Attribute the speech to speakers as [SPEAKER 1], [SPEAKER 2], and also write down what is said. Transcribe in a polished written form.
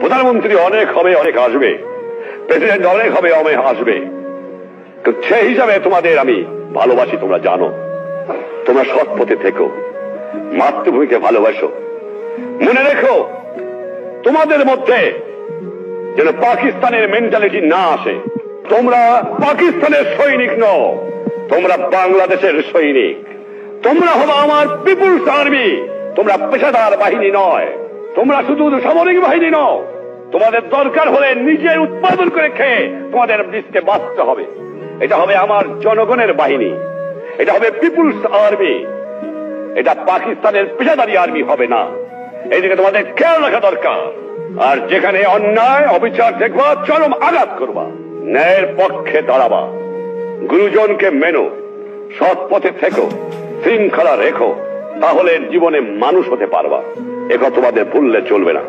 [SPEAKER 1] প্রধানমন্ত্রী অনেক হবে, অনেক আসবে, প্রেসিডেন্ট অনেক হবে, অনেক আসবে, সেই হিসাবে তোমাদের আমি ভালোবাসি, তোমরা জানো। তোমরা সৎ পথে থেকো, মাতৃভূমিকে ভালোবাসো। মনে রেখো, তোমাদের মধ্যে যেন পাকিস্তানের মেন্টালিটি না আসে। তোমরা পাকিস্তানের সৈনিক নও, তোমরা বাংলাদেশের সৈনিক। তোমরা হলো আমার পিপুলস আর্মি। তোমরা পেশাদার বাহিনী নয়, তোমরা শুধু সামরিক বাহিনী নও। তোমাদের দরকার হলে নিজের উৎপাদন করে খেয়ে তোমাদের দেশকে বাঁচতে হবে। এটা হবে আমার জনগণের বাহিনী, এটা হবে পিপুলস আর্মি, এটা পাকিস্তানের পেশাদারি আর্মি হবে না। এইদিকে তোমাদের খেয়াল রাখা দরকার। আর যেখানে অন্যায় অবিচার দেখবা, চরম আঘাত করবা, ন্যায়ের পক্ষে দাঁড়াবা, গুরুজনকে মেনো, সৎ পথে থেকো, শৃঙ্খলা রেখো, তাহলে জীবনে মানুষ হতে পারবা। একথা তোমাদের ভুললে চলবে না।